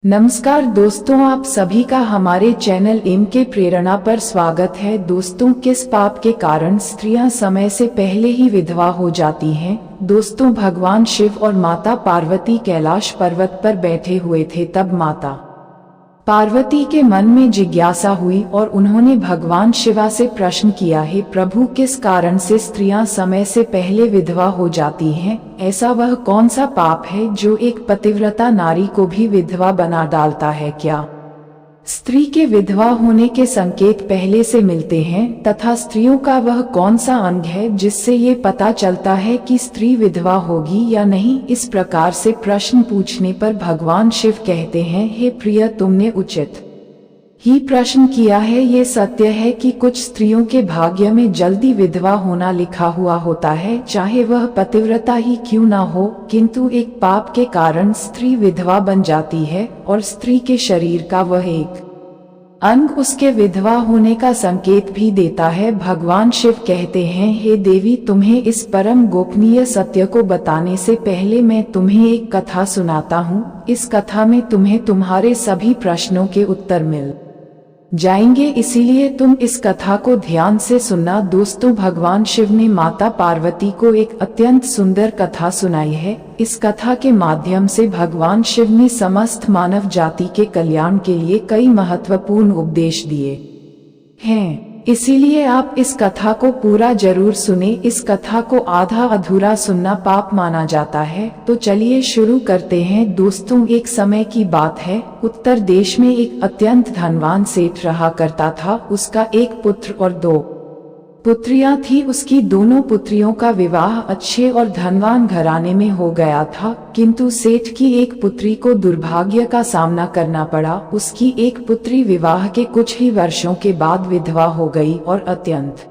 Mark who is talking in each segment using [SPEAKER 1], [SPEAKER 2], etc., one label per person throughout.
[SPEAKER 1] नमस्कार दोस्तों, आप सभी का हमारे चैनल एम के प्रेरणा पर स्वागत है। दोस्तों, किस पाप के कारण स्त्रियां समय से पहले ही विधवा हो जाती हैं? दोस्तों, भगवान शिव और माता पार्वती कैलाश पर्वत पर बैठे हुए थे। तब माता पार्वती के मन में जिज्ञासा हुई और उन्होंने भगवान शिवा से प्रश्न किया, हे प्रभु, किस कारण से स्त्रियां समय से पहले विधवा हो जाती हैं? ऐसा वह कौन सा पाप है जो एक पतिव्रता नारी को भी विधवा बना डालता है? क्या स्त्री के विधवा होने के संकेत पहले से मिलते हैं तथा स्त्रियों का वह कौन सा अंग है जिससे ये पता चलता है कि स्त्री विधवा होगी या नहीं? इस प्रकार से प्रश्न पूछने पर भगवान शिव कहते हैं, हे प्रिय, तुमने उचित ही प्रश्न किया है। ये सत्य है कि कुछ स्त्रियों के भाग्य में जल्दी विधवा होना लिखा हुआ होता है, चाहे वह पतिव्रता ही क्यों ना हो, किंतु एक पाप के कारण स्त्री विधवा बन जाती है और स्त्री के शरीर का वह एक अंग उसके विधवा होने का संकेत भी देता है। भगवान शिव कहते हैं, हे देवी, तुम्हें इस परम गोपनीय सत्य को बताने से पहले मैं तुम्हें एक कथा सुनाता हूँ। इस कथा में तुम्हें तुम्हारे सभी प्रश्नों के उत्तर मिल जाएंगे, इसीलिए तुम इस कथा को ध्यान से सुनना। दोस्तों, भगवान शिव ने माता पार्वती को एक अत्यंत सुंदर कथा सुनाई है। इस कथा के माध्यम से भगवान शिव ने समस्त मानव जाति के कल्याण के लिए कई महत्वपूर्ण उपदेश दिए हैं, इसीलिए आप इस कथा को पूरा जरूर सुने। इस कथा को आधा अधूरा सुनना पाप माना जाता है। तो चलिए शुरू करते हैं। दोस्तों, एक समय की बात है, उत्तर देश में एक अत्यंत धनवान सेठ रहा करता था। उसका एक पुत्र और दो पुत्रियां थी। उसकी दोनों पुत्रियों का विवाह अच्छे और धनवान घराने में हो गया था, किंतु सेठ की एक पुत्री को दुर्भाग्य का सामना करना पड़ा। उसकी एक पुत्री विवाह के कुछ ही वर्षों के बाद विधवा हो गई और अत्यंत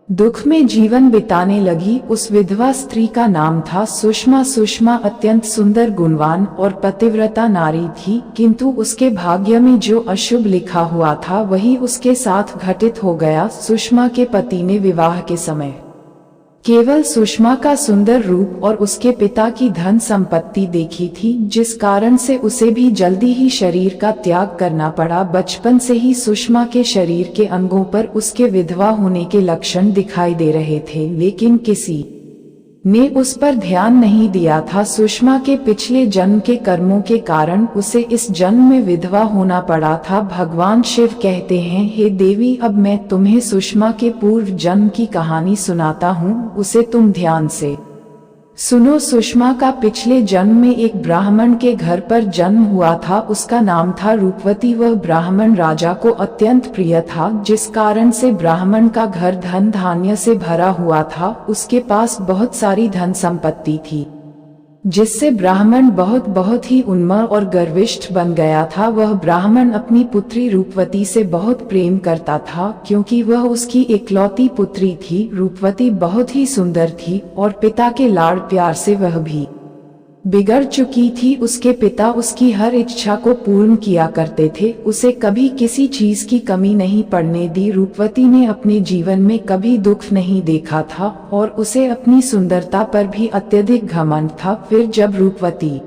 [SPEAKER 1] दुख में जीवन बिताने लगी। उस विधवा स्त्री का नाम था सुषमा। सुषमा अत्यंत सुंदर, गुणवान और पतिव्रता नारी थी, किंतु उसके भाग्य में जो अशुभ लिखा हुआ था वही उसके साथ घटित हो गया। सुषमा के पति ने विवाह के समय केवल सुषमा का सुंदर रूप और उसके पिता की धन संपत्ति देखी थी, जिस कारण से उसे भी जल्दी ही शरीर का त्याग करना पड़ा। बचपन से ही सुषमा के शरीर के अंगों पर उसके विधवा होने के लक्षण दिखाई दे रहे थे, लेकिन किसी ने उस पर ध्यान नहीं दिया था। सुषमा के पिछले जन्म के कर्मों के कारण उसे इस जन्म में विधवा होना पड़ा था। भगवान शिव कहते हैं, हे देवी, अब मैं तुम्हें सुषमा के पूर्व जन्म की कहानी सुनाता हूँ, उसे तुम ध्यान से सुनो। सुषमा का पिछले जन्म में एक ब्राह्मण के घर पर जन्म हुआ था। उसका नाम था रूपवती। वह ब्राह्मण राजा को अत्यंत प्रिय था, जिस कारण से ब्राह्मण का घर धन धान्य से भरा हुआ था। उसके पास बहुत सारी धन संपत्ति थी, जिससे ब्राह्मण बहुत ही उन्मत्त और गर्विष्ठ बन गया था। वह ब्राह्मण अपनी पुत्री रूपवती से बहुत प्रेम करता था, क्योंकि वह उसकी इकलौती पुत्री थी। रूपवती बहुत ही सुंदर थी और पिता के लाड़ प्यार से वह भी बिगड़ चुकी थी। उसके पिता उसकी हर इच्छा को पूर्ण किया करते थे, उसे कभी किसी चीज की कमी नहीं पड़ने दी। रूपवती ने अपने जीवन में कभी दुख नहीं देखा था और उसे अपनी सुंदरता पर भी अत्यधिक घमंड था। फिर जब रूपवती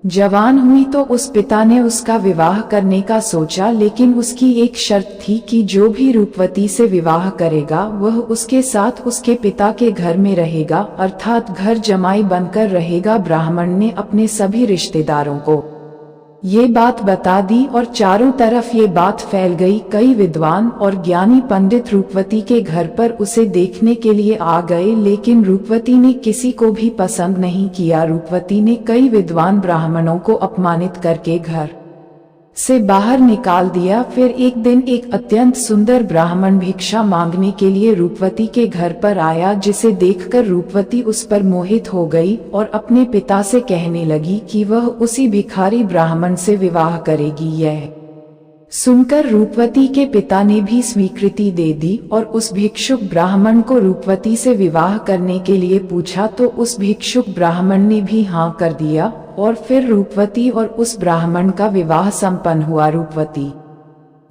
[SPEAKER 1] जवान हुई तो उस पिता ने उसका विवाह करने का सोचा, लेकिन उसकी एक शर्त थी कि जो भी रूपवती से विवाह करेगा वह उसके साथ उसके पिता के घर में रहेगा, अर्थात घर जमाई बनकर रहेगा। ब्राह्मण ने अपने सभी रिश्तेदारों को ये बात बता दी और चारों तरफ ये बात फैल गई। कई विद्वान और ज्ञानी पंडित रूपवती के घर पर उसे देखने के लिए आ गए, लेकिन रूपवती ने किसी को भी पसंद नहीं किया। रूपवती ने कई विद्वान ब्राह्मणों को अपमानित करके घर से बाहर निकाल दिया। फिर एक दिन एक अत्यंत सुंदर ब्राह्मण भिक्षा मांगने के लिए रूपवती के घर पर आया, जिसे देखकर रूपवती उस पर मोहित हो गई और अपने पिता से कहने लगी कि वह उसी भिखारी ब्राह्मण से विवाह करेगी। यह सुनकर रूपवती के पिता ने भी स्वीकृति दे दी और उस भिक्षुक ब्राह्मण को रूपवती से विवाह करने के लिए पूछा, तो उस भिक्षुक ब्राह्मण ने भी हाँ कर दिया और फिर रूपवती और उस ब्राह्मण का विवाह संपन्न हुआ। रूपवती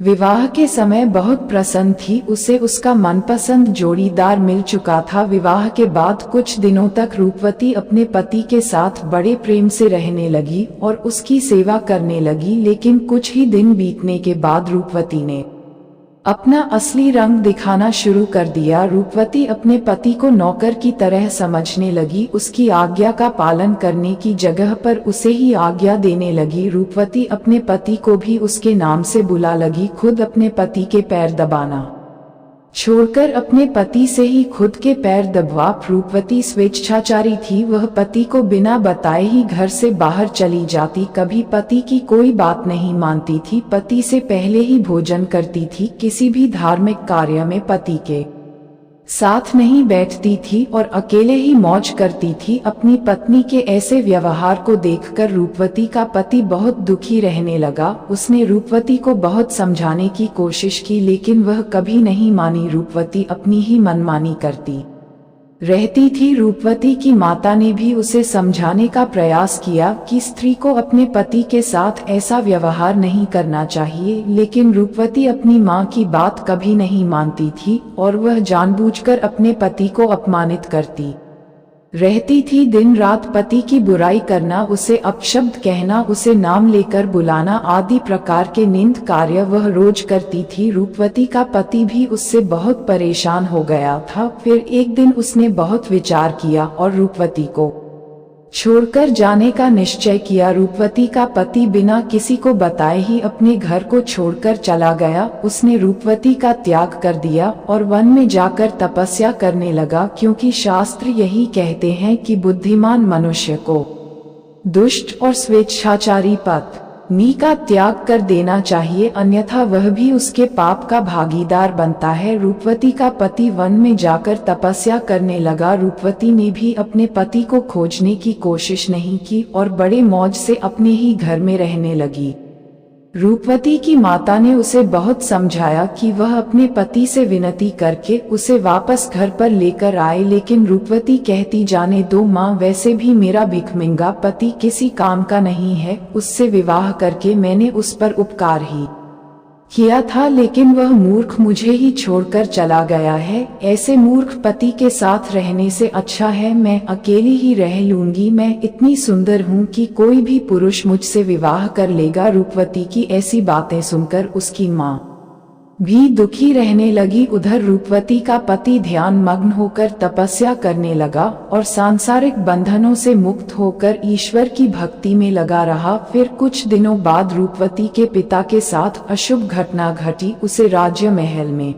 [SPEAKER 1] विवाह के समय बहुत प्रसन्न थी, उसे उसका मनपसंद जोड़ीदार मिल चुका था। विवाह के बाद कुछ दिनों तक रूपवती अपने पति के साथ बड़े प्रेम से रहने लगी और उसकी सेवा करने लगी, लेकिन कुछ ही दिन बीतने के बाद रूपवती ने अपना असली रंग दिखाना शुरू कर दिया। रूपवती अपने पति को नौकर की तरह समझने लगी, उसकी आज्ञा का पालन करने की जगह पर उसे ही आज्ञा देने लगी। रूपवती अपने पति को भी उसके नाम से बुला लगी, खुद अपने पति के पैर दबाना छोड़कर अपने पति से ही खुद के पैर दबवा। रूपवती स्वेच्छाचारी थी, वह पति को बिना बताए ही घर से बाहर चली जाती, कभी पति की कोई बात नहीं मानती थी, पति से पहले ही भोजन करती थी, किसी भी धार्मिक कार्य में पति के साथ नहीं बैठती थी और अकेले ही मौज करती थी। अपनी पत्नी के ऐसे व्यवहार को देखकर रूपवती का पति बहुत दुखी रहने लगा। उसने रूपवती को बहुत समझाने की कोशिश की, लेकिन वह कभी नहीं मानी। रूपवती अपनी ही मनमानी करती रहती थी। रूपवती की माता ने भी उसे समझाने का प्रयास किया कि स्त्री को अपने पति के साथ ऐसा व्यवहार नहीं करना चाहिए, लेकिन रूपवती अपनी माँ की बात कभी नहीं मानती थी और वह जानबूझकर अपने पति को अपमानित करती रहती थी। दिन रात पति की बुराई करना, उसे अपशब्द कहना, उसे नाम लेकर बुलाना आदि प्रकार के निंद कार्य वह रोज करती थी। रूपवती का पति भी उससे बहुत परेशान हो गया था। फिर एक दिन उसने बहुत विचार किया और रूपवती को छोड़कर जाने का निश्चय किया। रूपवती का पति बिना किसी को बताए ही अपने घर को छोड़कर चला गया। उसने रूपवती का त्याग कर दिया और वन में जाकर तपस्या करने लगा, क्योंकि शास्त्र यही कहते हैं कि बुद्धिमान मनुष्य को दुष्ट और स्वेच्छाचारी पत्नी का त्याग कर देना चाहिए, अन्यथा वह भी उसके पाप का भागीदार बनता है। रूपवती का पति वन में जाकर तपस्या करने लगा। रूपवती ने भी अपने पति को खोजने की कोशिश नहीं की और बड़े मौज से अपने ही घर में रहने लगी। रूपवती की माता ने उसे बहुत समझाया कि वह अपने पति से विनती करके उसे वापस घर पर लेकर आए, लेकिन रूपवती कहती, जाने दो माँ, वैसे भी मेरा भिखमंगा पति किसी काम का नहीं है, उससे विवाह करके मैंने उस पर उपकार ही किया था, लेकिन वह मूर्ख मुझे ही छोड़कर चला गया है। ऐसे मूर्ख पति के साथ रहने से अच्छा है मैं अकेली ही रह लूंगी। मैं इतनी सुंदर हूँ कि कोई भी पुरुष मुझसे विवाह कर लेगा। रूपवती की ऐसी बातें सुनकर उसकी माँ भी दुखी रहने लगी। उधर रूपवती का पति ध्यान मग्न होकर तपस्या करने लगा और सांसारिक बंधनों से मुक्त होकर ईश्वर की भक्ति में लगा रहा। फिर कुछ दिनों बाद रूपवती के पिता के साथ अशुभ घटना घटी। उसे राज्य महल में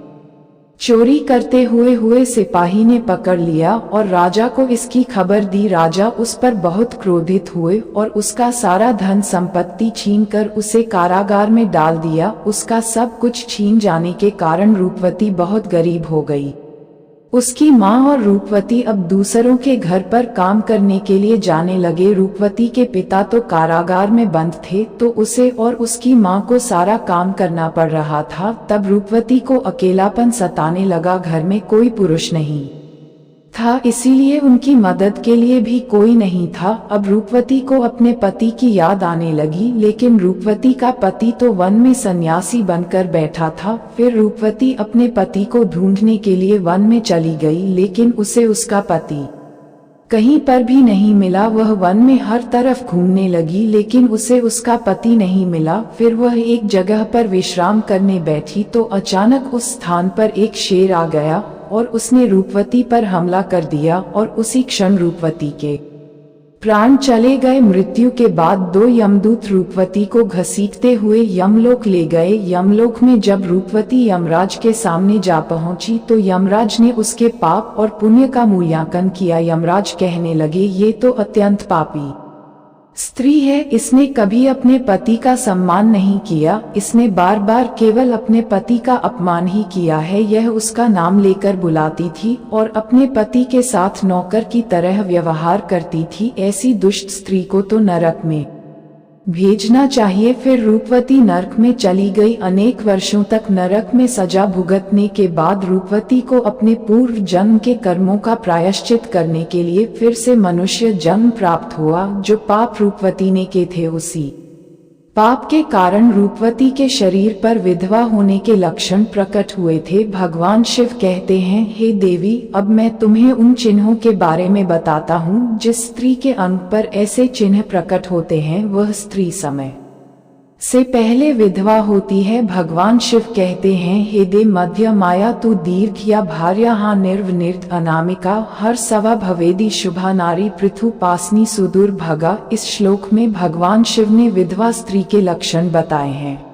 [SPEAKER 1] चोरी करते हुए सिपाही ने पकड़ लिया और राजा को इसकी खबर दी। राजा उस पर बहुत क्रोधित हुए और उसका सारा धन संपत्ति छीनकर उसे कारागार में डाल दिया। उसका सब कुछ छीन जाने के कारण रूपवती बहुत गरीब हो गई। उसकी माँ और रूपवती अब दूसरों के घर पर काम करने के लिए जाने लगे। रूपवती के पिता तो कारागार में बंद थे, तो उसे और उसकी माँ को सारा काम करना पड़ रहा था। तब रूपवती को अकेलापन सताने लगा। घर में कोई पुरुष नहीं था, इसीलिए उनकी मदद के लिए भी कोई नहीं था। अब रूपवती को अपने पति की याद आने लगी, लेकिन रूपवती का पति तो वन में सन्यासी बनकर बैठा था। फिर रूपवती अपने पति को ढूंढने के लिए वन में चली गई, लेकिन उसे उसका पति कहीं पर भी नहीं मिला। वह वन में हर तरफ घूमने लगी, लेकिन उसे उसका पति नहीं मिला। फिर वह एक जगह पर विश्राम करने बैठी तो अचानक उस स्थान पर एक शेर आ गया और उसने रूपवती पर हमला कर दिया और उसी क्षण रूपवती के प्राण चले गए। मृत्यु के बाद 2 यमदूत रूपवती को घसीटते हुए यमलोक ले गए। यमलोक में जब रूपवती यमराज के सामने जा पहुंची तो यमराज ने उसके पाप और पुण्य का मूल्यांकन किया। यमराज कहने लगे, ये तो अत्यंत पापी स्त्री है, इसने कभी अपने पति का सम्मान नहीं किया, इसने बार बार केवल अपने पति का अपमान ही किया है। यह उसका नाम लेकर बुलाती थी और अपने पति के साथ नौकर की तरह व्यवहार करती थी। ऐसी दुष्ट स्त्री को तो नरक में भेजना चाहिए। फिर रूपवती नरक में चली गई। अनेक वर्षों तक नरक में सजा भुगतने के बाद रूपवती को अपने पूर्व जन्म के कर्मों का प्रायश्चित करने के लिए फिर से मनुष्य जन्म प्राप्त हुआ। जो पाप रूपवती ने किए थे उसी पाप के कारण रूपवती के शरीर पर विधवा होने के लक्षण प्रकट हुए थे। भगवान शिव कहते हैं, हे देवी, अब मैं तुम्हें उन चिन्हों के बारे में बताता हूँ जिस स्त्री के अंग पर ऐसे चिन्ह प्रकट होते हैं वह स्त्री समय से पहले विधवा होती है। भगवान शिव कहते हैं, हे दे मध्य माया तू दीर्घ या भार्या हा निर्व निर्द अनामिका हर सवा भवेदी शुभा नारी पृथु पासनी सुदूर भगा। इस श्लोक में भगवान शिव ने विधवा स्त्री के लक्षण बताए हैं।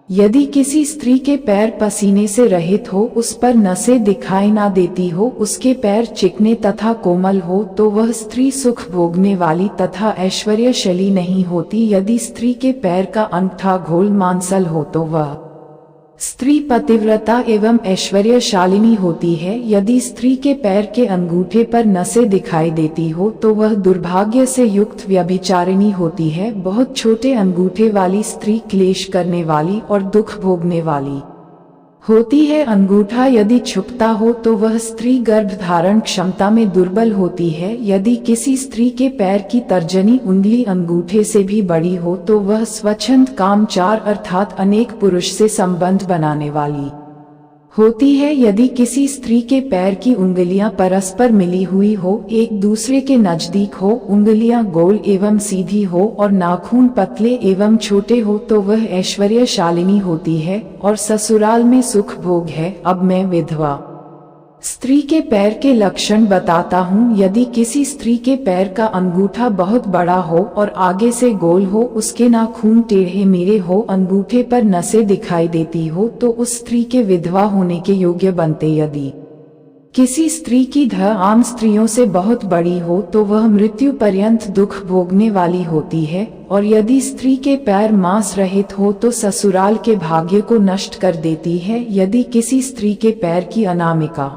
[SPEAKER 1] यदि किसी स्त्री के पैर पसीने से रहित हो, उस पर नसें दिखाई ना देती हो, उसके पैर चिकने तथा कोमल हो, तो वह स्त्री सुख भोगने वाली तथा ऐश्वर्यशाली नहीं होती। यदि स्त्री के पैर का अंगूठा गोल मांसल हो तो वह स्त्री पतिव्रता एवं ऐश्वर्यशालिनी होती है। यदि स्त्री के पैर के अंगूठे पर नसें दिखाई देती हो तो वह दुर्भाग्य से युक्त व्यभिचारिणी होती है। बहुत छोटे अंगूठे वाली स्त्री क्लेश करने वाली और दुख भोगने वाली होती है। अंगूठा यदि छुपता हो तो वह स्त्री गर्भ धारण क्षमता में दुर्बल होती है। यदि किसी स्त्री के पैर की तर्जनी उंगली अंगूठे से भी बड़ी हो तो वह स्वच्छंद कामचार अर्थात अनेक पुरुष से संबंध बनाने वाली होती है। यदि किसी स्त्री के पैर की उंगलियां परस्पर मिली हुई हो, एक दूसरे के नजदीक हो, उंगलियां गोल एवं सीधी हो और नाखून पतले एवं छोटे हो तो वह ऐश्वर्यशालिनी होती है और ससुराल में सुख भोग है। अब मैं विधवा स्त्री के पैर के लक्षण बताता हूँ। यदि किसी स्त्री के पैर का अंगूठा बहुत बड़ा हो और आगे से गोल हो, उसके नाखून टेढ़े मेढ़े हो, अंगूठे पर नसें दिखाई देती हो, तो उस स्त्री के विधवा होने के योग्य बनते। यदि किसी स्त्री की धड़ आम स्त्रियों से बहुत बड़ी हो तो वह मृत्यु पर्यंत दुख भोगने वाली होती है। और यदि स्त्री के पैर मांस रहित हो तो ससुराल के भाग्य को नष्ट कर देती है। यदि किसी स्त्री के पैर की अनामिका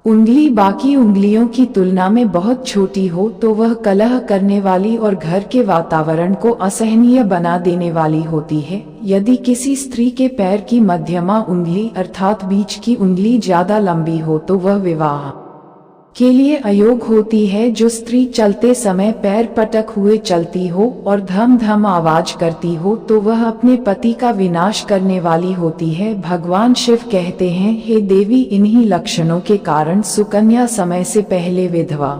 [SPEAKER 1] उंगली बाकी उंगलियों की तुलना में बहुत छोटी हो तो वह कलह करने वाली और घर के वातावरण को असहनीय बना देने वाली होती है। यदि किसी स्त्री के पैर की मध्यमा उंगली अर्थात बीच की उंगली ज्यादा लंबी हो तो वह विवाह के लिए अयोग्य होती है। जो स्त्री चलते समय पैर पटक हुए चलती हो और धम धम आवाज करती हो तो वह अपने पति का विनाश करने वाली होती है। भगवान शिव कहते हैं, हे देवी, इन्हीं लक्षणों के कारण सुकन्या समय से पहले विधवा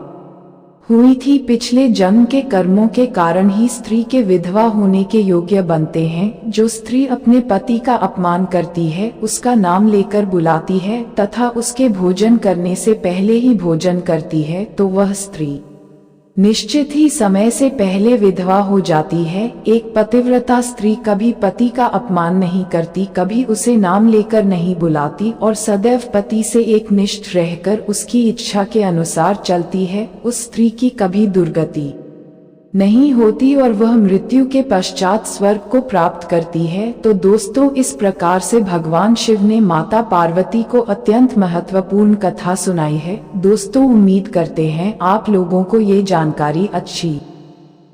[SPEAKER 1] हुई थी। पिछले जन्म के कर्मों के कारण ही स्त्री के विधवा होने के योग्य बनते हैं। जो स्त्री अपने पति का अपमान करती है, उसका नाम लेकर बुलाती है तथा उसके भोजन करने से पहले ही भोजन करती है तो वह स्त्री निश्चित ही समय से पहले विधवा हो जाती है। एक पतिव्रता स्त्री कभी पति का अपमान नहीं करती, कभी उसे नाम लेकर नहीं बुलाती और सदैव पति से एक निष्ठ रहकर उसकी इच्छा के अनुसार चलती है। उस स्त्री की कभी दुर्गति नहीं होती और वह मृत्यु के पश्चात स्वर्ग को प्राप्त करती है। तो दोस्तों, इस प्रकार से भगवान शिव ने माता पार्वती को अत्यंत महत्वपूर्ण कथा सुनाई है। दोस्तों, उम्मीद करते हैं आप लोगों को ये जानकारी अच्छी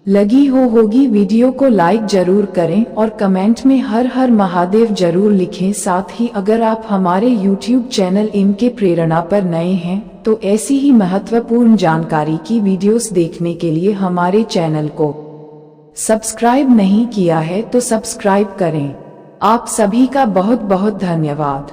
[SPEAKER 1] लगी होगी। वीडियो को लाइक जरूर करें और कमेंट में हर हर महादेव जरूर लिखें। साथ ही अगर आप हमारे YouTube चैनल इम के प्रेरणा पर नए हैं तो ऐसी ही महत्वपूर्ण जानकारी की वीडियोस देखने के लिए हमारे चैनल को सब्सक्राइब नहीं किया है तो सब्सक्राइब करें। आप सभी का बहुत बहुत धन्यवाद।